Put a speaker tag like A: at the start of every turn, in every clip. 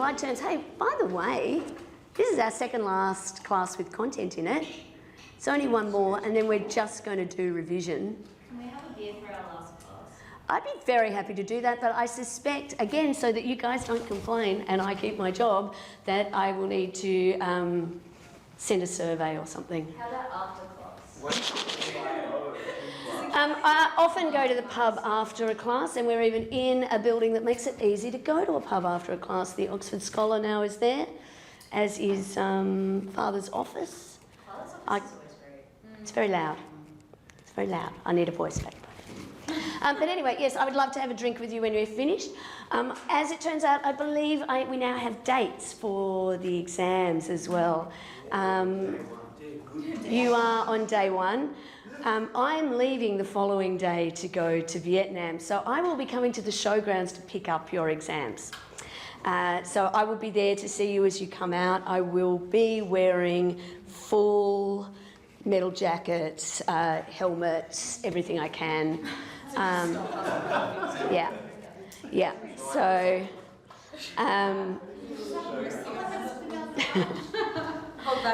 A: implied terms. Hey, by the way, this is our second last class with content in it. It's only one more, and then we're just going to do revision.
B: Can we have a beer for our last class?
A: I'd be very happy to do that, but I suspect, again, so that you guys don't complain and I keep my job, that I will need to send a survey or something.
B: How about after class?
A: I often go to the pub after a class, and we're even in a building that makes it easy to go to a pub after a class. The Oxford Scholar now is there, as is Father's office.
B: Father's office is always great.
A: It's very loud. It's very loud. I need a voice back. But anyway, yes, I would love to have a drink with you when we're finished. As it turns out, I believe we now have dates for the exams as well. You are on day one. I'm leaving the following day to go to Vietnam, so I will be coming to the showgrounds to pick up your exams. So I will be there to see you as you come out. I will be wearing full metal jackets, helmets, everything I can. Yeah. So,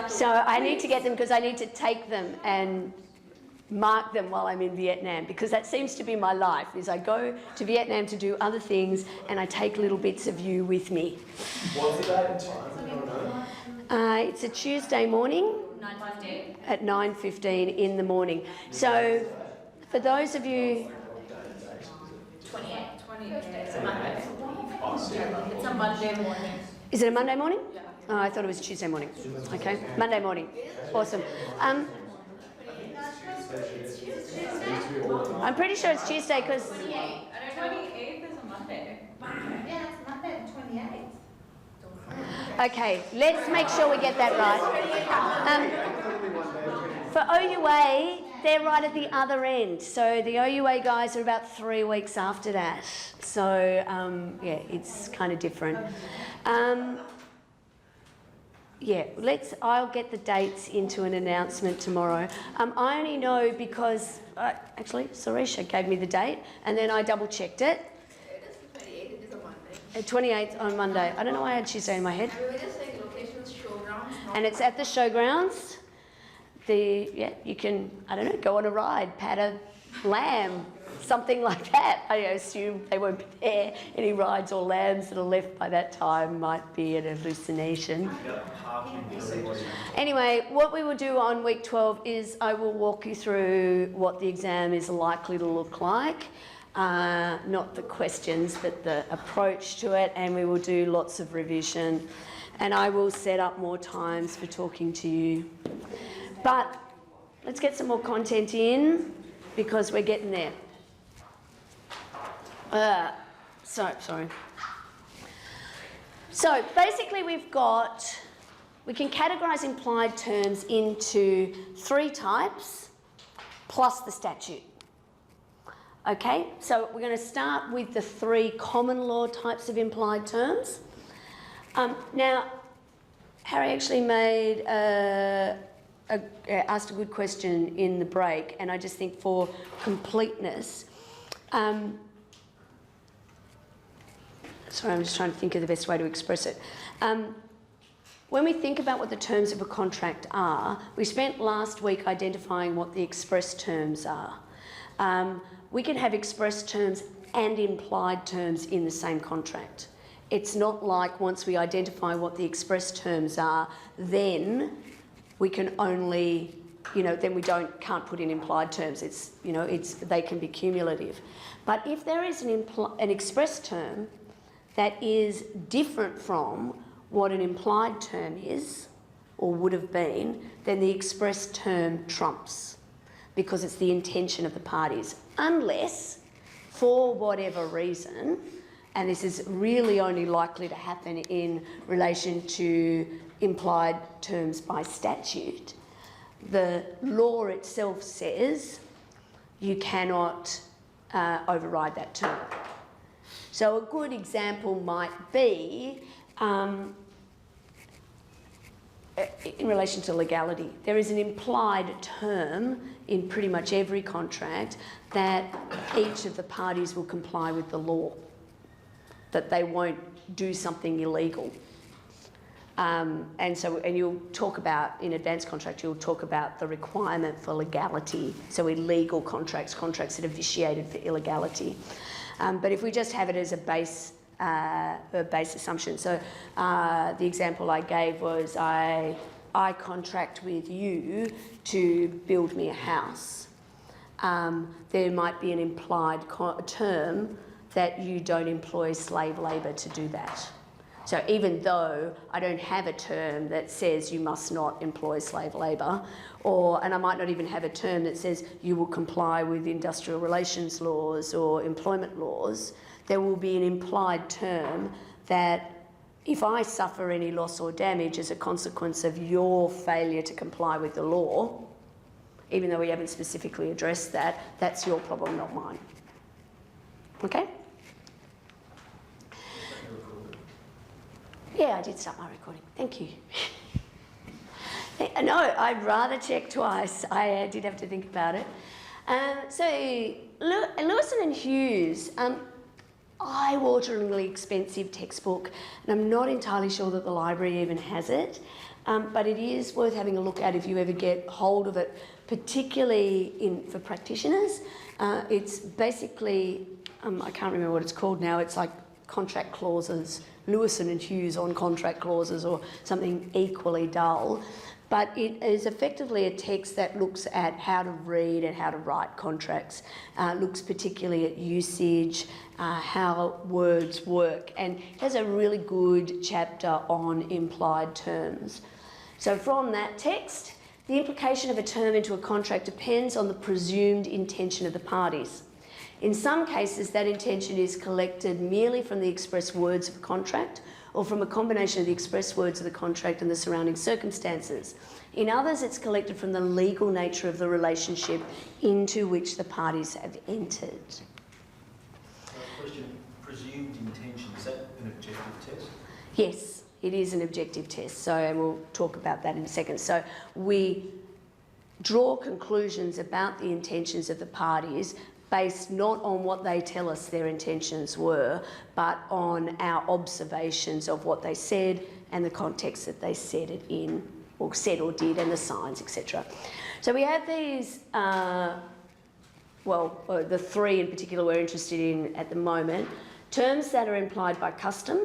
A: so I need to get them because I need to take them and mark them while I'm in Vietnam, because that seems to be my life, is I go to Vietnam to do other things and I take little bits of you with me.
C: What's the date and time?
A: It's a Tuesday morning
B: 9:15.
A: at 9:15 in the morning. So for those of you...
B: 28. It's a Monday. It's a Monday morning.
A: Is it a Monday morning? Yeah. Oh, I thought it was Tuesday morning. Okay, Monday morning. Awesome. I'm pretty sure it's Tuesday because...
B: 28th is a Monday.
D: Yeah, it's Monday the 28th.
A: Okay, let's make sure we get that right. For OUA, they're right at the other end. So the OUA guys are about 3 weeks after that. So, yeah, it's kind of different. Yeah, I'll get the dates into an announcement tomorrow. I only know because, actually, Suresha gave me the date and then I double checked it.
D: It is the 28th, it is a Monday.
A: 28th on Monday. I don't know why I had Tuesday in my head.
D: We were just saying locations, showgrounds.
A: And it's at the showgrounds. Yeah, you can, I don't know, go on a ride, pat a lamb, something like that. I assume they won't be there. Any rides or lambs that are left by that time might be an hallucination. Anyway, what we will do on week 12 is I will walk you through what the exam is likely to look like. Not the questions, but the approach to it, and we will do lots of revision. And I will set up more times for talking to you. But let's get some more content in, because we're getting there. Sorry. So basically we can categorise implied terms into 3 types, plus the statute. Okay, so we're going to start with the 3 common law types of implied terms. Now, Harry actually made asked a good question in the break, and I just think for completeness, sorry, I'm just trying to think of the best way to express it. When we think about what the terms of a contract are, we spent last week identifying what the express terms are. We can have express terms and implied terms in the same contract. It's not like once we identify what the express terms are, then we can only, then we can't put in implied terms. They can be cumulative. But if there is an express term that is different from what an implied term is or would have been, then the express term trumps, because it's the intention of the parties, unless, for whatever reason, and this is really only likely to happen in relation to implied terms by statute, the law itself says you cannot override that term. So a good example might be in relation to legality. There is an implied term in pretty much every contract that each of the parties will comply with the law. that they won't do something illegal. And you'll talk about, in advanced contract, you'll talk about the requirement for legality. So illegal contracts, contracts that are vitiated for illegality. But if we just have it as a base assumption, so the example I gave was I contract with you to build me a house. There might be an implied term that you don't employ slave labour to do that. So even though I don't have a term that says you must not employ slave labour, and I might not even have a term that says you will comply with industrial relations laws or employment laws, there will be an implied term that if I suffer any loss or damage as a consequence of your failure to comply with the law, even though we haven't specifically addressed that, that's your problem, not mine. Okay? Yeah, I did start my recording. Thank you. No, I'd rather check twice. I did have to think about it. So, Lewison and Hughes, eye-wateringly expensive textbook, and I'm not entirely sure that the library even has it, but it is worth having a look at if you ever get hold of it, particularly for practitioners. It's basically, I can't remember what it's called now, it's like contract clauses, Lewison and Hughes on contract clauses or something equally dull. But it is effectively a text that looks at how to read and how to write contracts, looks particularly at usage, how words work, and has a really good chapter on implied terms. So from that text, the implication of a term into a contract depends on the presumed intention of the parties. In some cases, that intention is collected merely from the express words of a contract or from a combination of the express words of the contract and the surrounding circumstances. In others, it's collected from the legal nature of the relationship into which the parties have entered.
E: Question, presumed intention, is that an objective test?
A: Yes, it is an objective test, and we'll talk about that in a second. So we draw conclusions about the intentions of the parties based not on what they tell us their intentions were, but on our observations of what they said and the context that they said it in, or said or did, and the signs, etc. So we have these, the three in particular we're interested in at the moment. Terms that are implied by custom.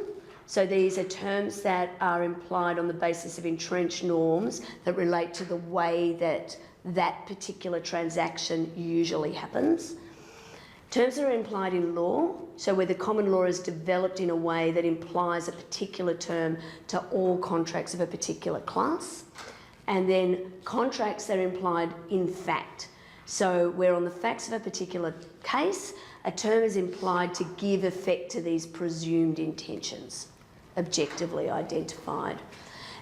A: So these are terms that are implied on the basis of entrenched norms that relate to the way that that particular transaction usually happens. Terms that are implied in law, so where the common law is developed in a way that implies a particular term to all contracts of a particular class. And then contracts that are implied in fact. So where on the facts of a particular case, a term is implied to give effect to these presumed intentions, objectively identified.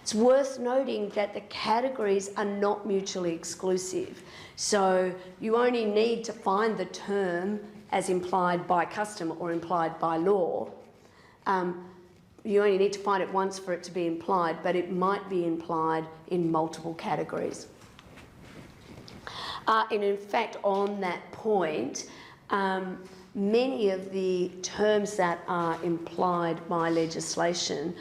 A: It's worth noting that the categories are not mutually exclusive. So you only need to find the term as implied by custom or implied by law. You only need to find it once for it to be implied, but it might be implied in multiple categories. And in fact, on that point, many of the terms that are implied by legislation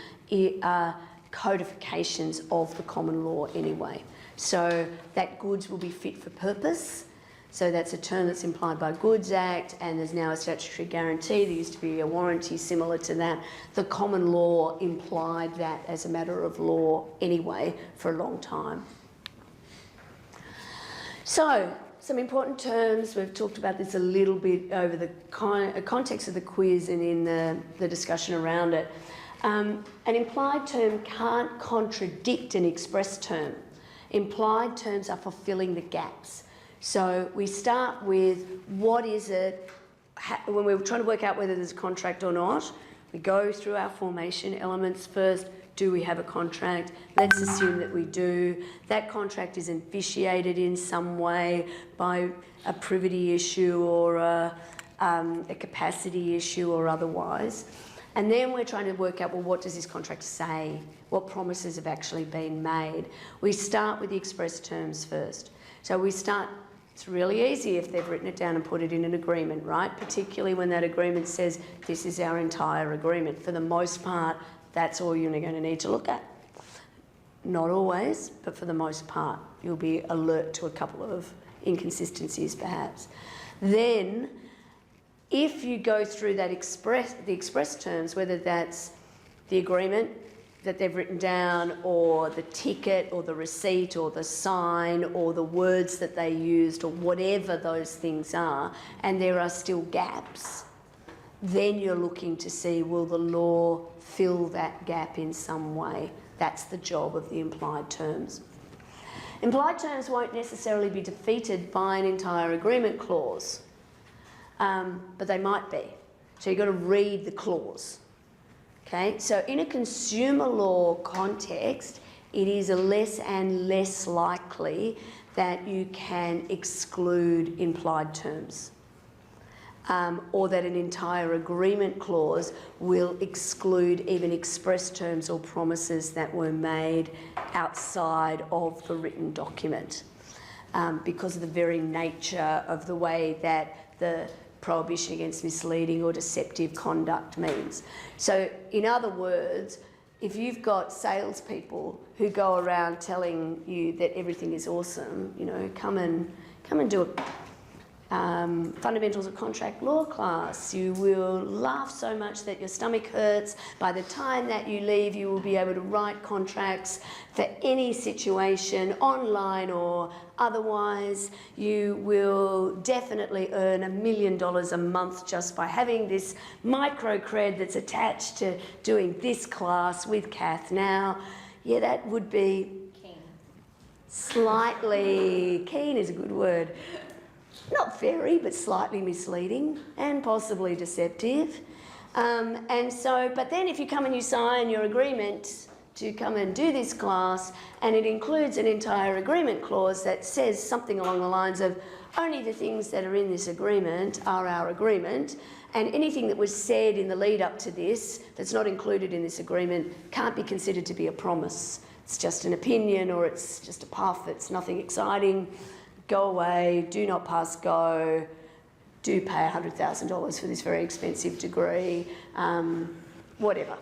A: are codifications of the common law anyway. So that goods will be fit for purpose. So that's a term that's implied by Goods Act, and there's now a statutory guarantee. There used to be a warranty similar to that. The common law implied that as a matter of law anyway for a long time. So, some important terms. We've talked about this a little bit over the context of the quiz and in the discussion around it. An implied term can't contradict an express term. Implied terms are fulfilling the gaps. So we start with what is it, when we're trying to work out whether there's a contract or not, we go through our formation elements first. Do we have a contract? Let's assume that we do. That contract isn't vitiated in some way by a privity issue or a capacity issue or otherwise. And then we're trying to work out, well, what does this contract say? What promises have actually been made? We start with the express terms first. So we start It's really easy if they've written it down and put it in an agreement, right? Particularly when that agreement says, this is our entire agreement. For the most part, that's all you're going to need to look at. Not always, but for the most part, you'll be alert to a couple of inconsistencies perhaps. Then, if you go through that the express terms, whether that's the agreement that they've written down, or the ticket, or the receipt, or the sign, or the words that they used, or whatever those things are, and there are still gaps, then you're looking to see, will the law fill that gap in some way? That's the job of the implied terms. Implied terms won't necessarily be defeated by an entire agreement clause, but they might be. So you've got to read the clause. Okay, so in a consumer law context, it is less and less likely that you can exclude implied terms, or that an entire agreement clause will exclude even express terms or promises that were made outside of the written document, because of the very nature of the way that the prohibition against misleading or deceptive conduct means. So, in other words, if you've got salespeople who go around telling you that everything is awesome, you know, come and do a fundamentals of contract law class. You will laugh so much that your stomach hurts. By the time that you leave, you will be able to write contracts for any situation, online or otherwise. You will definitely earn $1 million a month just by having this microcred that's attached to doing this class with Kath. Now, yeah, that would be slightly, keen is a good word, not very, but slightly misleading and possibly deceptive. But then if you come and you sign your agreement to come and do this class, and it includes an entire agreement clause that says something along the lines of, only the things that are in this agreement are our agreement, and anything that was said in the lead up to this that's not included in this agreement can't be considered to be a promise. It's just an opinion, or it's just a puff, it's nothing exciting. Go away, do not pass go, do pay $100,000 for this very expensive degree, whatever.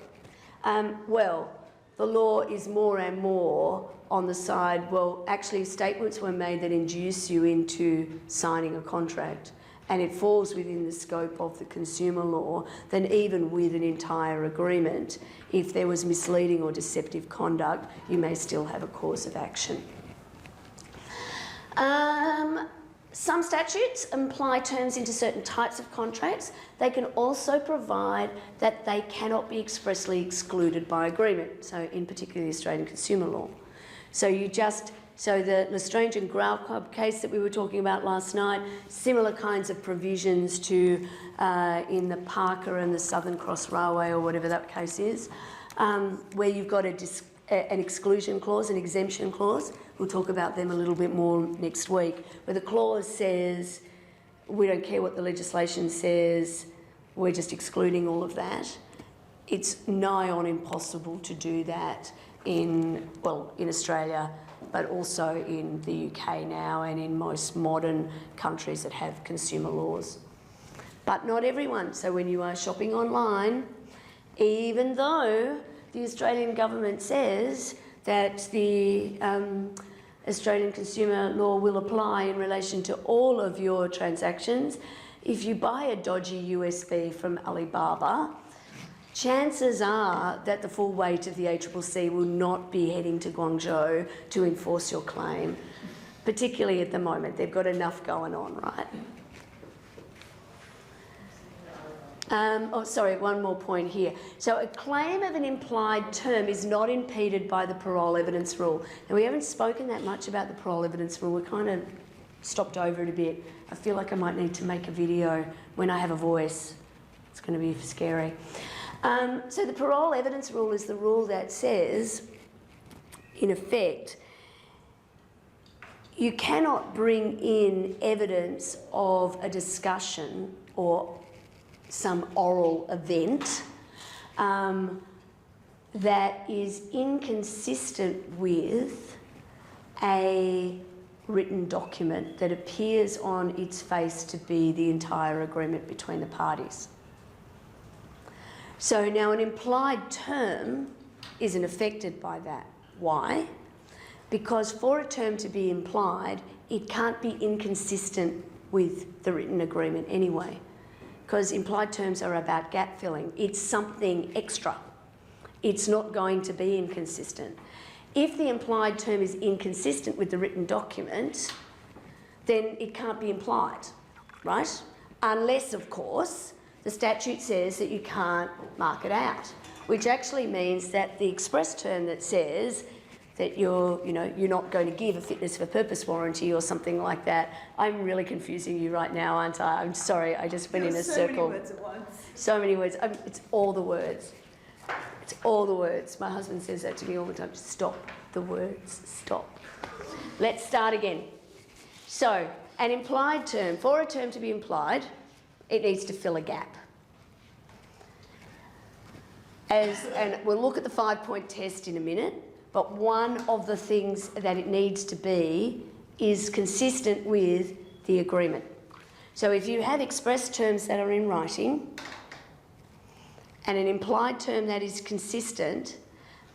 A: Well, the law is more and more on the side, well, actually statements were made that induce you into signing a contract, and it falls within the scope of the consumer law, then even with an entire agreement, if there was misleading or deceptive conduct, you may still have a cause of action. Some statutes imply terms into certain types of contracts. They can also provide that they cannot be expressly excluded by agreement, so in particular the Australian consumer law. So the Lestrange and Grau Club case that we were talking about last night, similar kinds of provisions to in the Parker and the Southern Cross Railway, or whatever that case is, where you've got an exclusion clause, an exemption clause. We'll talk about them a little bit more next week, where the clause says, we don't care what the legislation says, we're just excluding all of that. It's nigh on impossible to do that in Australia, but also in the UK now and in most modern countries that have consumer laws. But not everyone. So when you are shopping online, even though the Australian government says that the Australian consumer law will apply in relation to all of your transactions, if you buy a dodgy USB from Alibaba, chances are that the full weight of the ACCC will not be heading to Guangzhou to enforce your claim, particularly at the moment. They've got enough going on, right? One more point here. So a claim of an implied term is not impeded by the parole evidence rule. And we haven't spoken that much about the parole evidence rule. We kind of stopped over it a bit. I feel like I might need to make a video when I have a voice. It's going to be scary. So the parole evidence rule is the rule that says, in effect, you cannot bring in evidence of a discussion or some oral event that is inconsistent with a written document that appears on its face to be the entire agreement between the parties. So now an implied term isn't affected by that. Why? Because for a term to be implied, it can't be inconsistent with the written agreement anyway, because implied terms are about gap filling. It's something extra. It's not going to be inconsistent. If the implied term is inconsistent with the written document, then it can't be implied, right? Unless, of course, the statute says that you can't mark it out, which actually means that the express term that says that you're not going to give a fitness for purpose warranty or something like that. I'm really confusing you right now, aren't I? I'm sorry, I just went in a circle.
B: So many words at once.
A: So many words. It's all the words. It's all the words. My husband says that to me all the time. Stop the words. Stop. Let's start again. So, an implied term. For a term to be implied, it needs to fill a gap. And we'll look at the 5-point test in a minute, but one of the things that it needs to be is consistent with the agreement. So if you have express terms that are in writing and an implied term that is consistent,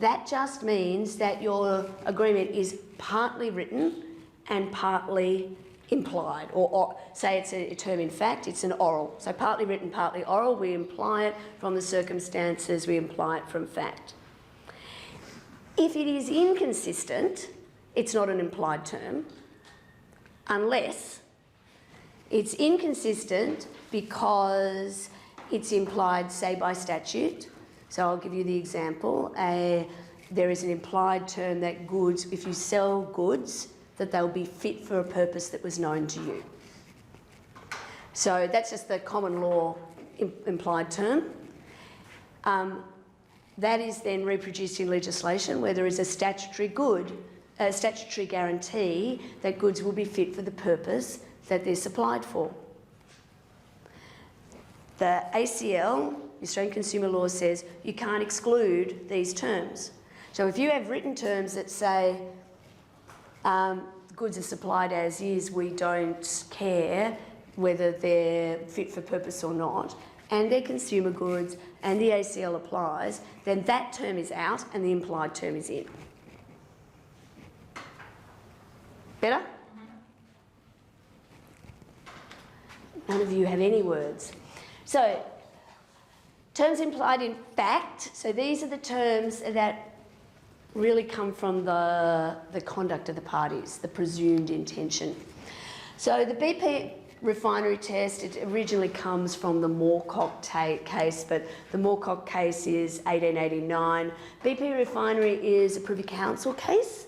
A: that just means that your agreement is partly written and partly implied, or say it's a term in fact, it's an oral. So partly written, partly oral, we imply it from the circumstances, we imply it from fact. If it is inconsistent, it's not an implied term, unless it's inconsistent because it's implied, say, by statute. So I'll give you the example. There is an implied term that goods, if you sell goods, that they'll be fit for a purpose that was known to you. So that's just the common law implied term. That is then reproduced in legislation where there is a statutory guarantee that goods will be fit for the purpose that they're supplied for. The ACL, the Australian Consumer Law, says you can't exclude these terms. So if you have written terms that say goods are supplied as is, we don't care whether they're fit for purpose or not, and they're consumer goods and the ACL applies, then that term is out and the implied term is in. Better? None of you have any words. So, terms implied in fact, so these are the terms that really come from the conduct of the parties, the presumed intention. So the BP Refinery Test, it originally comes from the Moorcock case, but the Moorcock case is 1889. BP Refinery is a Privy Council case,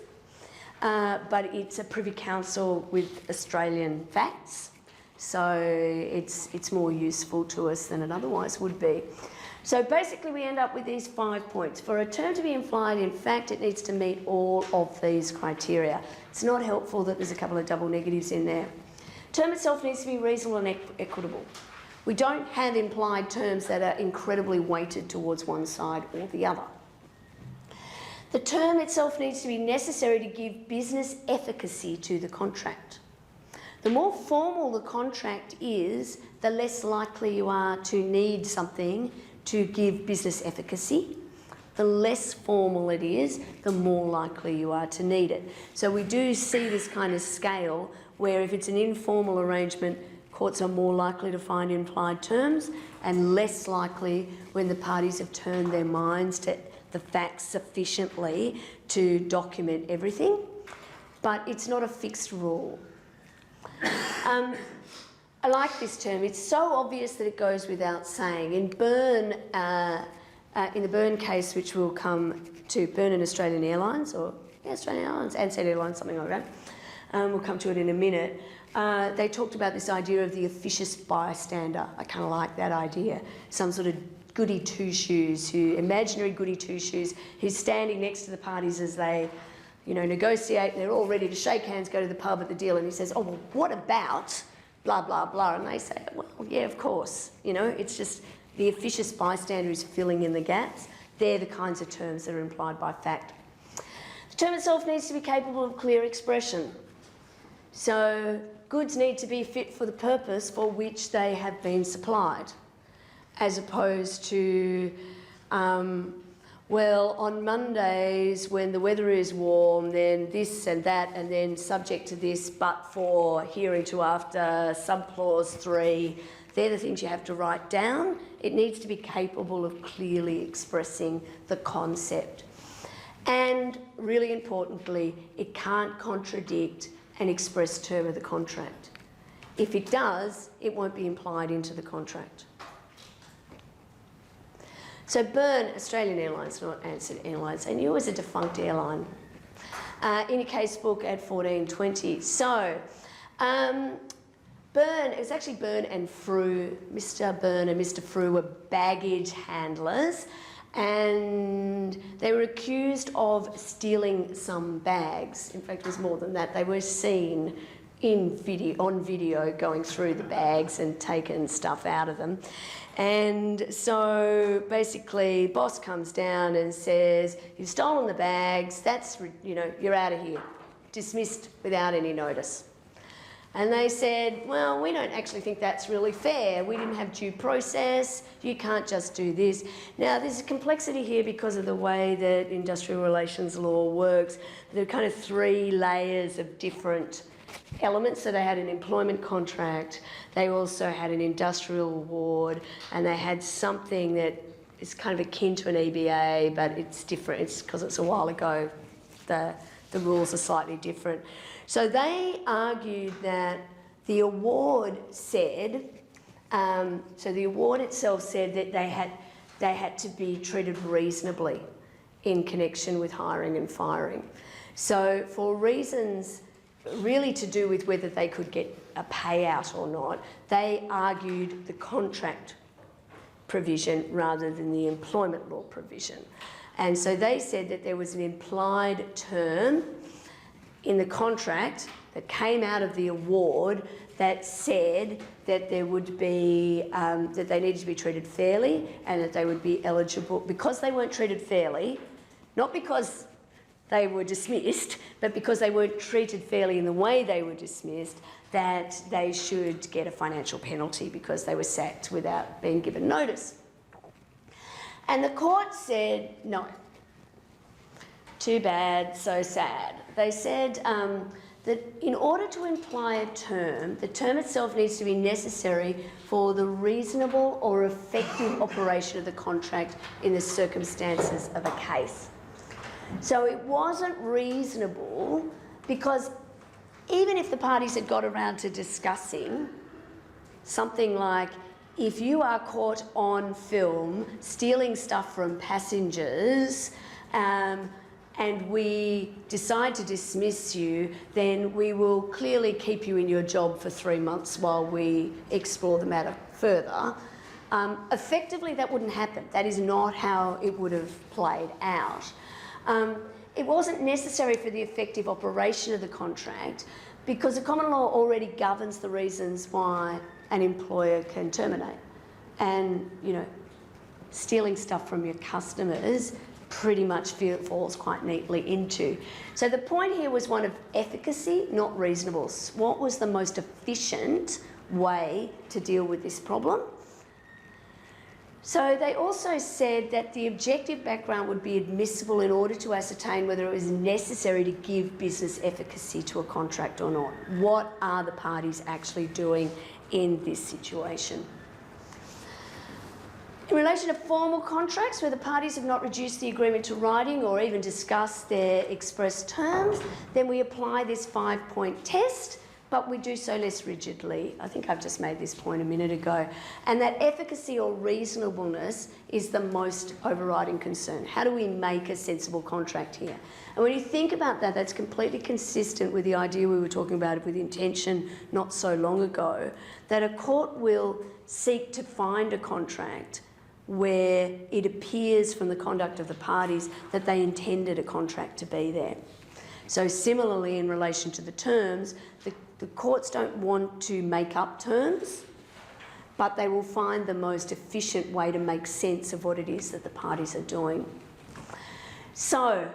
A: but it's a Privy Council with Australian facts, so it's more useful to us than it otherwise would be. So basically we end up with these 5 points. For a term to be implied in fact, it needs to meet all of these criteria. It's not helpful that there's a couple of double negatives in there. Term itself needs to be reasonable and equitable. We don't have implied terms that are incredibly weighted towards one side or the other. The term itself needs to be necessary to give business efficacy to the contract. The more formal the contract is, the less likely you are to need something to give business efficacy. The less formal it is, the more likely you are to need it. So we do see this kind of scale where if it's an informal arrangement, courts are more likely to find implied terms and less likely when the parties have turned their minds to the facts sufficiently to document everything. But it's not a fixed rule. I like this term. It's so obvious that it goes without saying. In Byrne, in the Byrne case, which we'll come to, Byrne and Australian Airlines, or Australian Airlines, Ansett Airlines, something like that. We'll come to it in a minute. They talked about this idea of the officious bystander. I kind of like that idea. Some sort of goody two-shoes, imaginary goody two-shoes, who's standing next to the parties as they, negotiate, and they're all ready to shake hands, go to the pub at the deal, and he says, oh, well, what about blah, blah, blah? And they say, well, yeah, of course. It's just the officious bystander is filling in the gaps. They're the kinds of terms that are implied by fact. The term itself needs to be capable of clear expression. So goods need to be fit for the purpose for which they have been supplied, as opposed to, well, on Mondays when the weather is warm, then this and that, and then subject to this, but for hereinafter subclause 3, they're the things you have to write down. It needs to be capable of clearly expressing the concept. And really importantly, it can't contradict an express term of the contract. If it does, it won't be implied into the contract. So Byrne, Australian Airlines, not Ansett Airlines, I knew it was a defunct airline, in a casebook at 1420. So Byrne, it was actually Byrne and Frew. Mr. Byrne and Mr. Frew were baggage handlers, and they were accused of stealing some bags. In fact, it was more than that. They were seen on video going through the bags and taking stuff out of them. And so basically, boss comes down and says, "You've stolen the bags, that's, you're out of here." Dismissed without any notice. And they said, "Well, we don't actually think that's really fair. We didn't have due process. You can't just do this." Now, there's a complexity here because of the way that industrial relations law works. There are kind of 3 layers of different elements. So they had an employment contract, they also had an industrial award, and they had something that is kind of akin to an EBA, but it's different. It's because it's a while ago. The rules are slightly different. So they argued that the award said, so the award itself said that they had to be treated reasonably in connection with hiring and firing. So for reasons really to do with whether they could get a payout or not, they argued the contract provision rather than the employment law provision. And so they said that there was an implied term in the contract that came out of the award that said that there would be, that they needed to be treated fairly and that they would be eligible, because they weren't treated fairly, not because they were dismissed, but because they weren't treated fairly in the way they were dismissed, that they should get a financial penalty because they were sacked without being given notice. And the court said, no. Too bad, so sad. They said that in order to imply a term, the term itself needs to be necessary for the reasonable or effective operation of the contract in the circumstances of a case. So it wasn't reasonable because even if the parties had got around to discussing something like, if you are caught on film stealing stuff from passengers and we decide to dismiss you, then we will clearly keep you in your job for 3 months while we explore the matter further. Effectively, that wouldn't happen. That is not how it would have played out. It wasn't necessary for the effective operation of the contract because the common law already governs the reasons why an employer can terminate. And, stealing stuff from your customers pretty much falls quite neatly into. So the point here was one of efficacy, not reasonableness. What was the most efficient way to deal with this problem? So they also said that the objective background would be admissible in order to ascertain whether it was necessary to give business efficacy to a contract or not. What are the parties actually doing in this situation? In relation to formal contracts where the parties have not reduced the agreement to writing or even discussed their express terms, then we apply this 5-point test, but we do so less rigidly. I think I've just made this point a minute ago. And that efficacy or reasonableness is the most overriding concern. How do we make a sensible contract here? And when you think about that, that's completely consistent with the idea we were talking about with intention not so long ago, that a court will seek to find a contract where it appears from the conduct of the parties that they intended a contract to be there. So similarly, in relation to the terms, the courts don't want to make up terms, but they will find the most efficient way to make sense of what it is that the parties are doing. So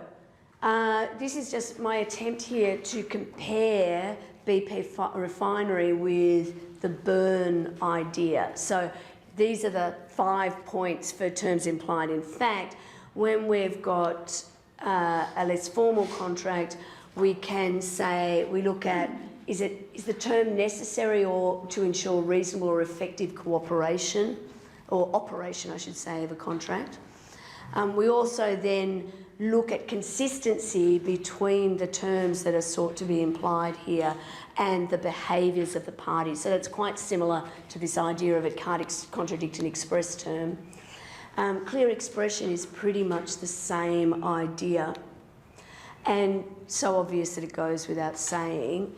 A: this is just my attempt here to compare Refinery with the Byrne idea. So these are the 5 points for terms implied. In fact, when we've got a less formal contract, we can say, we look at, is the term necessary or to ensure reasonable or effective cooperation, or operation, I should say, of a contract. We also then look at consistency between the terms that are sought to be implied here and the behaviours of the parties. So that's quite similar to this idea of it can't contradict an express term. Clear expression is pretty much the same idea, and so obvious that it goes without saying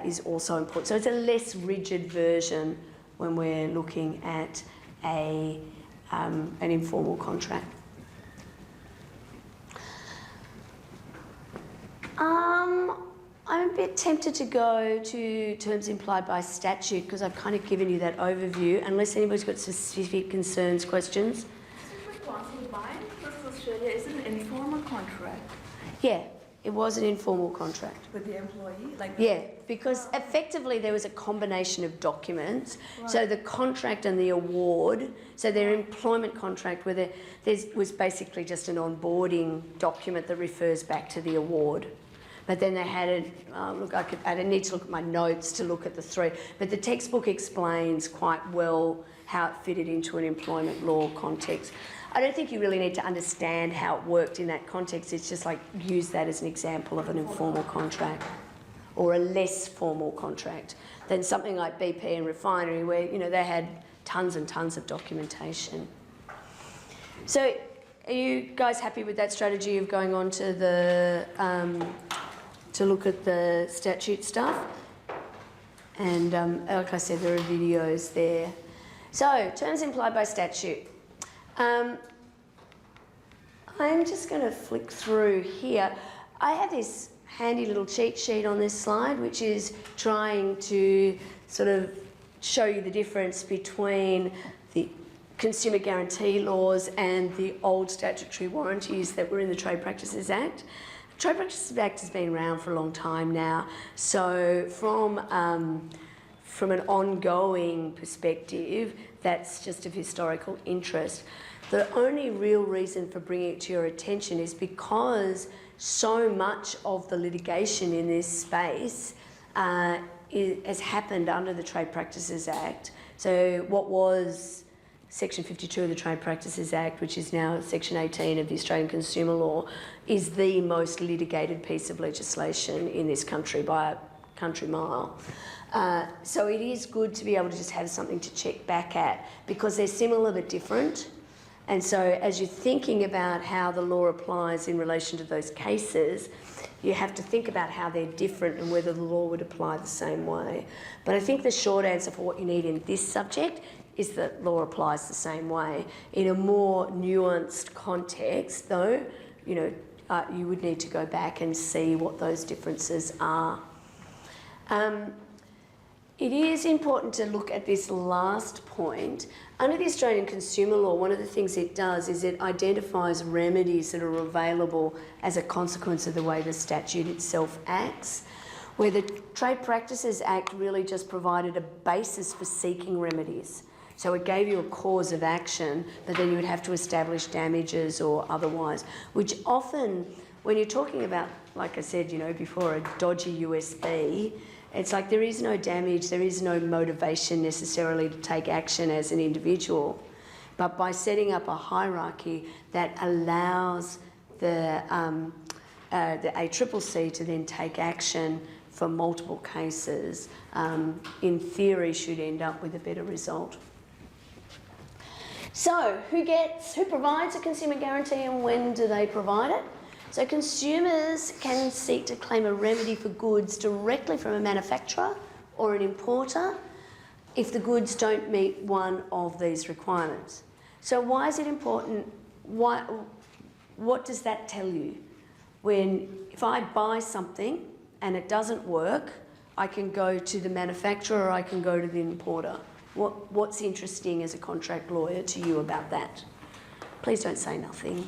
A: is also important. So it's a less rigid version when we're looking at an informal contract. I'm a bit tempted to go to terms implied by statute because I've kind of given you that overview, unless anybody's got specific concerns, questions.
D: Just a quick one. So the Byrne versus Australia is an informal contract
A: Yeah, it was an informal contract.
D: with the employee?
A: Yeah, because effectively there was a combination of documents.
D: Right.
A: So the contract and the award, so their employment contract where there was basically just an onboarding document that refers back to the award. But then they had I need to look at my notes to look at the three, but the textbook explains quite well how it fitted into an employment law context. I don't think you really need to understand how it worked in that context. It's just like use that as an example of an informal contract or a less formal contract than something like BP and Refinery where, you know, they had tons and tons of documentation. So are you guys happy with that strategy of going on to the to look at the statute stuff? And like I said, there are videos there. So, terms implied by statute. I'm just going to flick through here. I have this handy little cheat sheet on this slide, which is trying to sort of show you the difference between the consumer guarantee laws and the old statutory warranties that were in the Trade Practices Act. The Trade Practices Act has been around for a long time now, so from an ongoing perspective, that's just of historical interest. The only real reason for bringing it to your attention is because so much of the litigation in this space has happened under the Trade Practices Act. So what was Section 52 of the Trade Practices Act, which is now Section 18 of the Australian Consumer Law, is the most litigated piece of legislation in this country by a country mile. So it is good to be able to just have something to check back at because they're similar but different. And so as you're thinking about how the law applies in relation to those cases, you have to think about how they're different and whether the law would apply the same way. But I think the short answer for what you need in this subject is that law applies the same way. In a more nuanced context, though, you know, you would need to go back and see what those differences are. It is important to look at this last point. Under the Australian Consumer Law, one of the things it does is it identifies remedies that are available as a consequence of the way the statute itself acts, where the Trade Practices Act really just provided a basis for seeking remedies. So it gave you a cause of action, but then you would have to establish damages or otherwise, which often, when you're talking about, like I said, you know, before, a dodgy USB, it's like there is no damage, there is no motivation necessarily to take action as an individual. But by setting up a hierarchy that allows the ACCC to then take action for multiple cases, in theory should end up with a better result. So, who provides a consumer guarantee and when do they provide it? So consumers can seek to claim a remedy for goods directly from a manufacturer or an importer if the goods don't meet one of these requirements. So why is it important? What does that tell you? If I buy something and it doesn't work, I can go to the manufacturer or I can go to the importer. What's interesting as a contract lawyer to you about that? Please don't say nothing.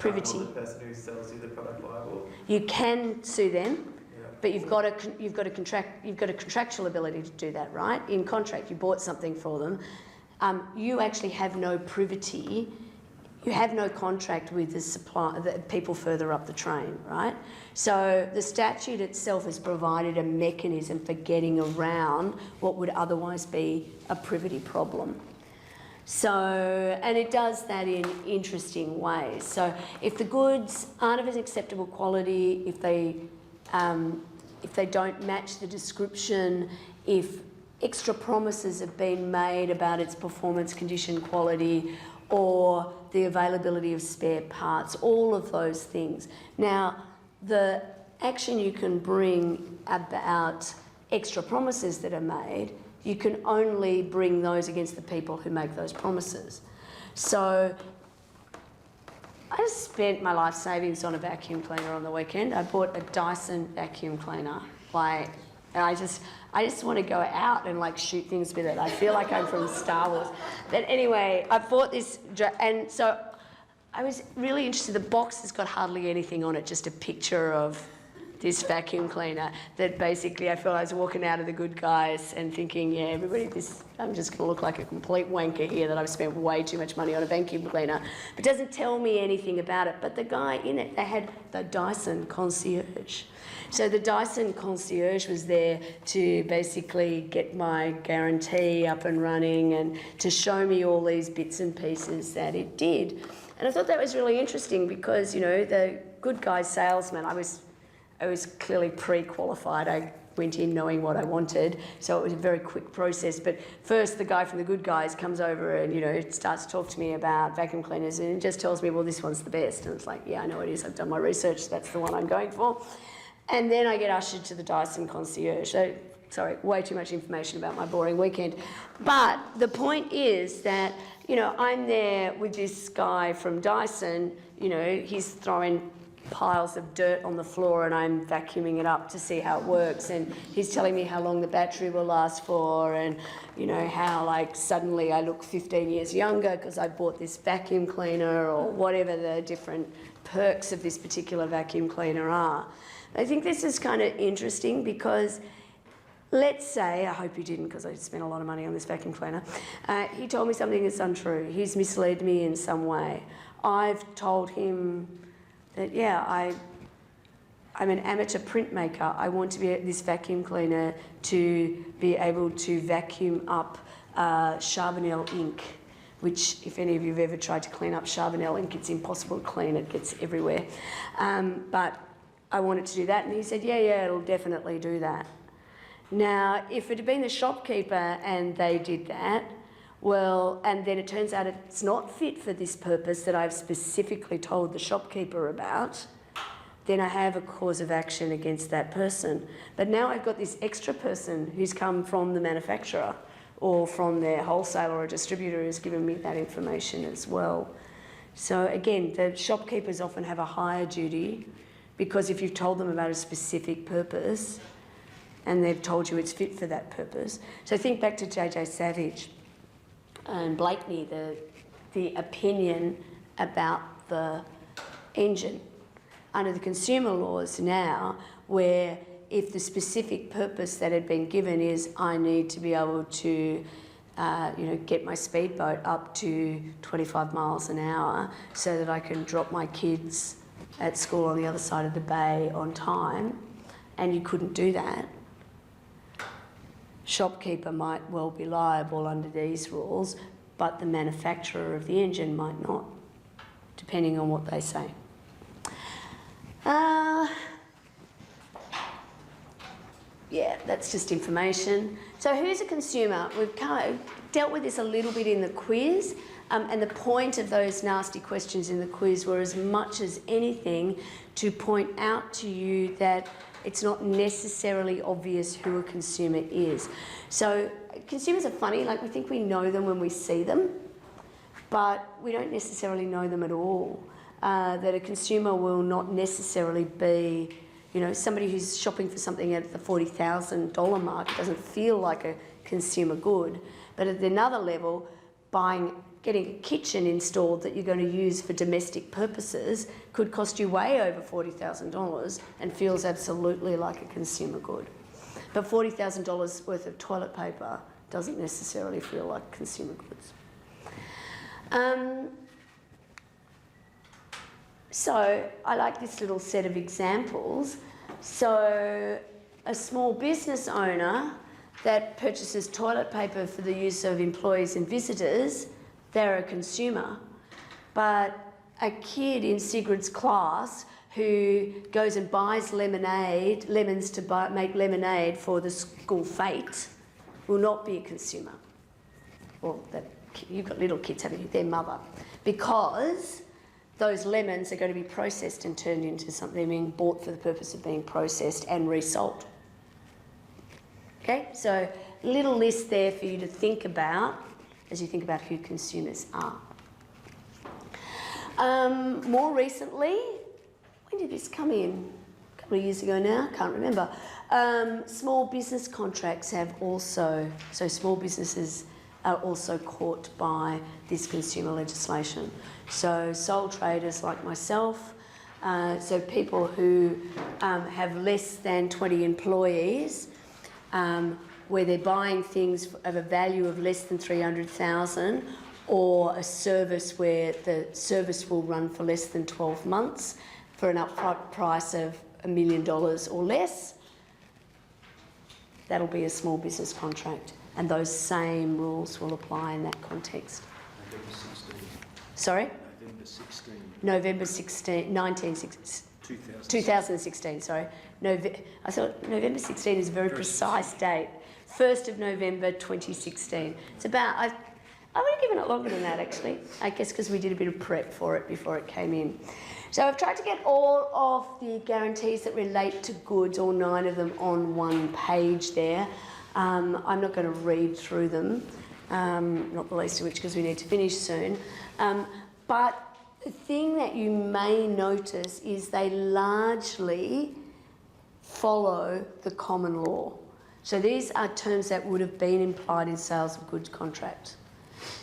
A: privity.
C: hold the person who sells you the product liable.
A: You can sue them,
C: Yeah.
A: but you've got a contractual ability to do that, right? In contract, you bought something for them. You actually have no privity. You have no contract with the people further up the train, right? So the statute itself has provided a mechanism for getting around what would otherwise be a privity problem. So, and it does that in interesting ways. So if the goods aren't of an acceptable quality, if they don't match the description, if extra promises have been made about its performance, condition, quality, or the availability of spare parts, all of those things. Now, the action you can bring about extra promises that are made, you can only bring those against the people who make those promises. So I just spent my life savings on a vacuum cleaner on the weekend. I bought a Dyson vacuum cleaner. And I just want to go out and like shoot things with it. I feel like I'm from Star Wars. But anyway, I bought this, and so I was really interested. The box has got hardly anything on it, just a picture of this vacuum cleaner that basically I felt I was walking out of the Good Guys and thinking, yeah, everybody, I'm just going to look like a complete wanker here that I've spent way too much money on a vacuum cleaner. It doesn't tell me anything about it. But the guy in it, they had the Dyson concierge. So the Dyson concierge was there to basically get my guarantee up and running and to show me all these bits and pieces that it did. And I thought that was really interesting because, you know, the Good Guys salesman, I was clearly pre-qualified. I went in knowing what I wanted, so it was a very quick process. But first, the guy from the Good Guys comes over and, you know, starts to talk to me about vacuum cleaners and just tells me, well, this one's the best. And it's like, yeah, I know it is. I've done my research. That's the one I'm going for. And then I get ushered to the Dyson concierge. So, sorry, way too much information about my boring weekend. But the point is that, you know, I'm there with this guy from Dyson. You know, he's throwing piles of dirt on the floor and I'm vacuuming it up to see how it works, and he's telling me how long the battery will last for, and you know how like suddenly I look 15 years younger because I bought this vacuum cleaner, or whatever the different perks of this particular vacuum cleaner are. I think this is kind of interesting because let's say, I hope you didn't because I spent a lot of money on this vacuum cleaner, he told me something that's untrue. He's misled me in some way. I've told him that, yeah, I'm an amateur printmaker. I want to be this vacuum cleaner to be able to vacuum up Charbonnel ink, which if any of you have ever tried to clean up Charbonnel ink, it's impossible to clean. It gets everywhere. But I wanted to do that, and he said, yeah, it'll definitely do that. Now, if it had been the shopkeeper and they did that, well, and then it turns out it's not fit for this purpose that I've specifically told the shopkeeper about, then I have a cause of action against that person. But now I've got this extra person who's come from the manufacturer or from their wholesaler or distributor who's given me that information as well. So again, the shopkeepers often have a higher duty because if you've told them about a specific purpose and they've told you it's fit for that purpose. So think back to JJ Savage and Blakeney, the opinion about the engine. Under the consumer laws now, where if the specific purpose that had been given is I need to be able to get my speedboat up to 25 miles an hour so that I can drop my kids at school on the other side of the bay on time, and you couldn't do that, shopkeeper might well be liable under these rules, but the manufacturer of the engine might not, depending on what they say. Yeah, that's just information. So who's a consumer? We've kind of dealt with this a little bit in the quiz, and the point of those nasty questions in the quiz were as much as anything to point out to you that it's not necessarily obvious who a consumer is. So consumers are funny, like we think we know them when we see them, but we don't necessarily know them at all. That a consumer will not necessarily be, you know, somebody who's shopping for something at the $40,000 mark doesn't feel like a consumer good, but at another level, buying getting a kitchen installed that you're going to use for domestic purposes could cost you way over $40,000 and feels absolutely like a consumer good. But $40,000 worth of toilet paper doesn't necessarily feel like consumer goods. So I like this little set of examples. So a small business owner that purchases toilet paper for the use of employees and visitors, they're a consumer. But a kid in Sigrid's class who goes and buys lemons to make lemonade for the school fete will not be a consumer. Well, you've got little kids, haven't you? Their mother. Because those lemons are going to be processed and turned into something being bought for the purpose of being processed and resold. Okay, so little list there for you to think about as you think about who consumers are. More recently, when did this come in? A couple of years ago now, can't remember. Small business contracts have also, so small businesses are also caught by this consumer legislation. So sole traders like myself, so people who have less than 20 employees, where they're buying things of a value of less than 300,000, or a service where the service will run for less than 12 months for an upfront price of $1 million or less, that'll be a small business contract. And those same rules will apply in that context.
E: November 16.
A: Sorry?
E: November 16.
A: November 16, 2016, sorry. I thought November 16 is a very precise date. 1st of November 2016. It's about, I would have given it longer than that actually. I guess because we did a bit of prep for it before it came in. So I've tried to get all of the guarantees that relate to goods, all 9 of them, on one page there. I'm not going to read through them, not the least of which because we need to finish soon. But the thing that you may notice is they largely follow the common law. So these are terms that would have been implied in sales of goods contracts.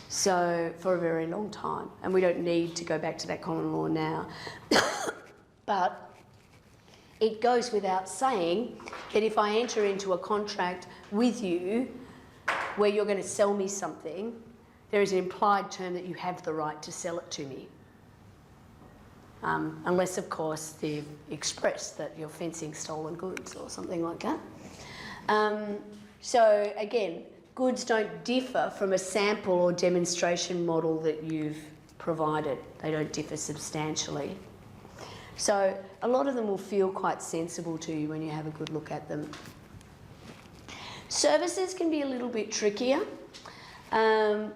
A: So for a very long time, and we don't need to go back to that common law now. But it goes without saying that if I enter into a contract with you where you're going to sell me something, there is an implied term that you have the right to sell it to me. Unless, of course, they've expressed that you're fencing stolen goods or something like that. So, again, goods don't differ from a sample or demonstration model that you've provided. They don't differ substantially. So a lot of them will feel quite sensible to you when you have a good look at them. Services can be a little bit trickier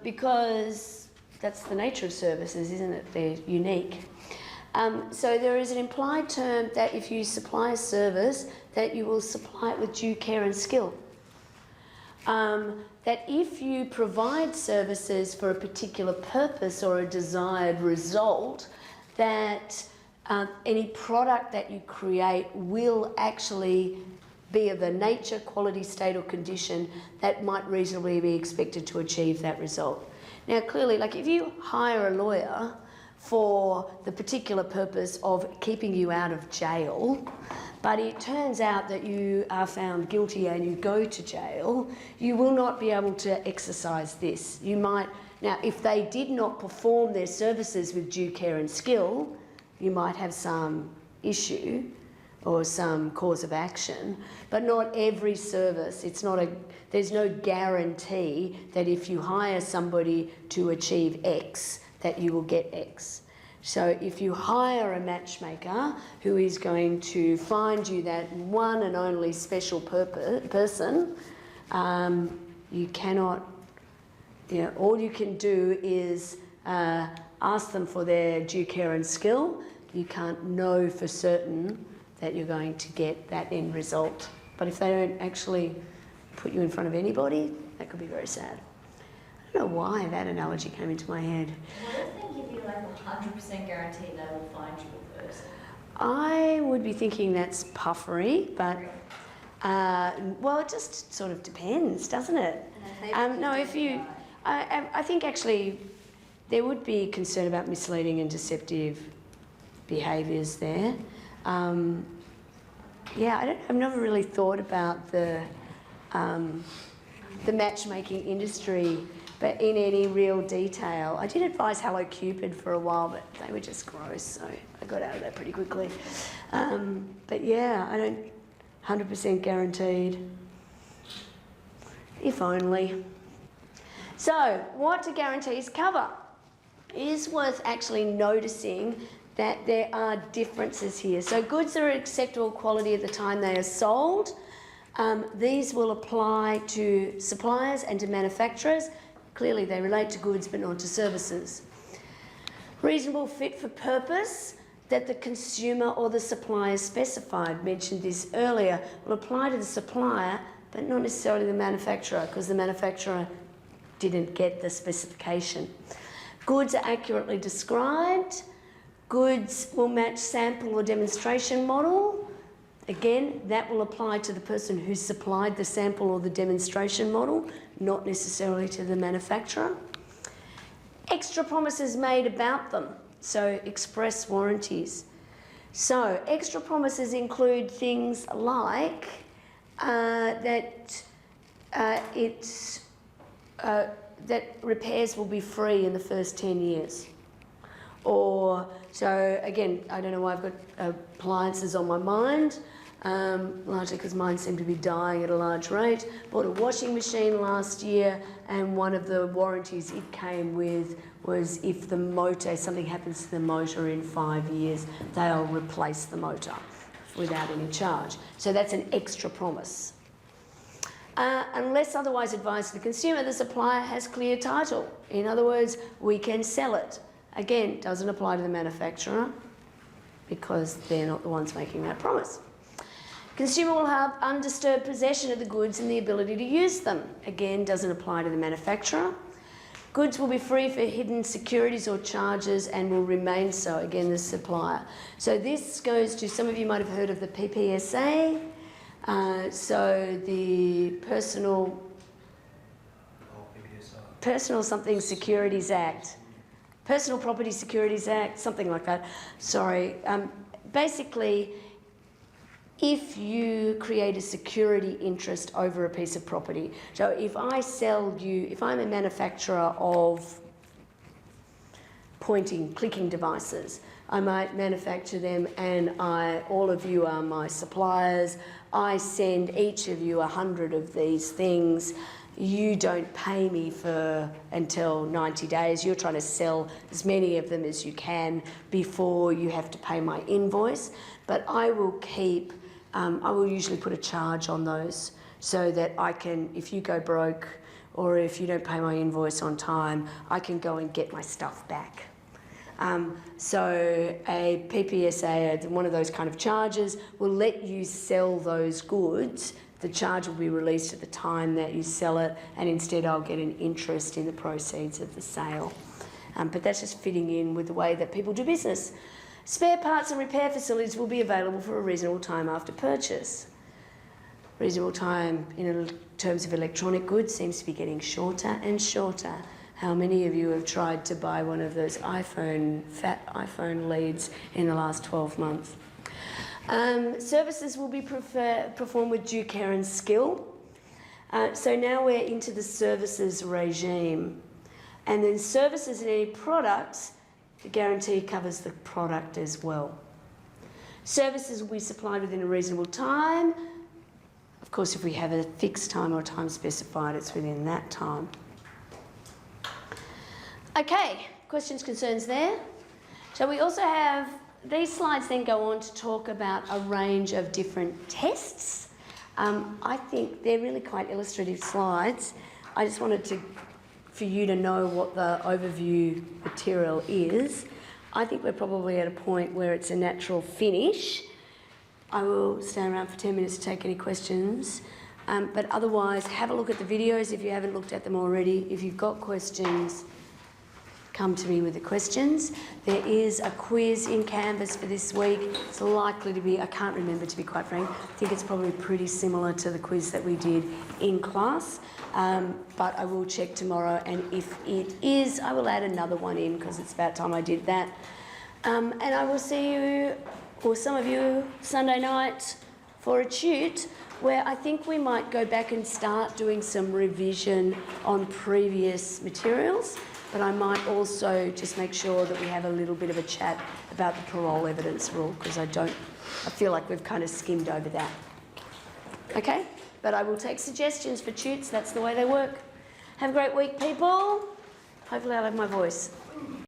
A: because that's the nature of services, isn't it? They're unique. So there is an implied term that if you supply a service, that you will supply it with due care and skill. That if you provide services for a particular purpose or a desired result, that any product that you create will actually be of a nature, quality, state or condition that might reasonably be expected to achieve that result. Now clearly, like if you hire a lawyer for the particular purpose of keeping you out of jail, but it turns out that you are found guilty and you go to jail, you will not be able to exercise this. You might, now if they did not perform their services with due care and skill, you might have some issue or some cause of action, but not every service. It's not there's no guarantee that if you hire somebody to achieve X, that you will get X. So if you hire a matchmaker who is going to find you that one and only special person, you cannot, all you can do is ask them for their due care and skill. You can't know for certain that you're going to get that end result. But if they don't actually put you in front of anybody, that could be very sad. I don't know why that analogy came into my head.
B: What if they give you like a 100% guarantee they will find you a person?
A: I would be thinking that's puffery, but well, it just sort of depends, doesn't it? No, if you, I think actually there would be concern about misleading and deceptive behaviours there. Yeah, I've never really thought about the matchmaking industry, but in any real detail. I did advise Hello Cupid for a while, but they were just gross, so I got out of that pretty quickly. But yeah, I don't 100% guaranteed. If only. So, what do guarantees cover? It is worth actually noticing that there are differences here. So goods that are acceptable quality at the time they are sold, these will apply to suppliers and to manufacturers. Clearly they relate to goods but not to services. Reasonable fit for purpose that the consumer or the supplier specified, mentioned this earlier, will apply to the supplier but not necessarily the manufacturer, because the manufacturer didn't get the specification. Goods are accurately described. Goods will match sample or demonstration model. Again, that will apply to the person who supplied the sample or the demonstration model, not necessarily to the manufacturer. Extra promises made about them, so express warranties. So extra promises include things like that repairs will be free in the first 10 years. Or, so again, I don't know why I've got appliances on my mind, largely because mine seem to be dying at a large rate. Bought a washing machine last year, and one of the warranties it came with was if the motor, something happens to the motor in 5 years, they'll replace the motor without any charge. So that's an extra promise. Unless otherwise advised to the consumer, the supplier has clear title. In other words, we can sell it. Again, doesn't apply to the manufacturer because they're not the ones making that promise. Consumer will have undisturbed possession of the goods and the ability to use them. Again, doesn't apply to the manufacturer. Goods will be free for hidden securities or charges and will remain so. Again, the supplier. So this goes to, some of you might have heard of the PPSA. So the Personal something Securities Act. Personal Property Securities Act, something like that. Sorry. Basically, if you create a security interest over a piece of property. So if I sell you, if I'm a manufacturer of clicking devices, I might manufacture them and all of you are my suppliers. I send each of you 100 of these things. You don't pay me until 90 days. You're trying to sell as many of them as you can before you have to pay my invoice. But I will I will usually put a charge on those so that I can, if you go broke or if you don't pay my invoice on time, I can go and get my stuff back. So a PPSA, one of those kind of charges, will let you sell those goods. The charge will be released at the time that you sell it, and instead I'll get an interest in the proceeds of the sale. But that's just fitting in with the way that people do business. Spare parts and repair facilities will be available for a reasonable time after purchase. Reasonable time in terms of electronic goods seems to be getting shorter and shorter. How many of you have tried to buy one of those fat iPhone leads in the last 12 months? Services will be performed with due care and skill. So now we're into the services regime. And then services in any products, the guarantee covers the product as well. Services will be supplied within a reasonable time. Of course, if we have a fixed time or a time specified, it's within that time. Okay, questions, concerns there? So we also have, these slides then go on to talk about a range of different tests. I think they're really quite illustrative slides. I just wanted for you to know what the overview material is. I think we're probably at a point where it's a natural finish. I will stay around for 10 minutes to take any questions. But otherwise, have a look at the videos if you haven't looked at them already. If you've got questions, come to me with the questions. There is a quiz in Canvas for this week. It's likely to be, I can't remember to be quite frank, I think it's probably pretty similar to the quiz that we did in class, but I will check tomorrow, and if it is, I will add another one in because it's about time I did that. And I will see you, or some of you, Sunday night for a toot, where I think we might go back and start doing some revision on previous materials, but I might also just make sure that we have a little bit of a chat about the parole evidence rule, because I feel like we've kind of skimmed over that. Okay? But I will take suggestions for toots, that's the way they work. Have a great week, people. Hopefully I'll have my voice.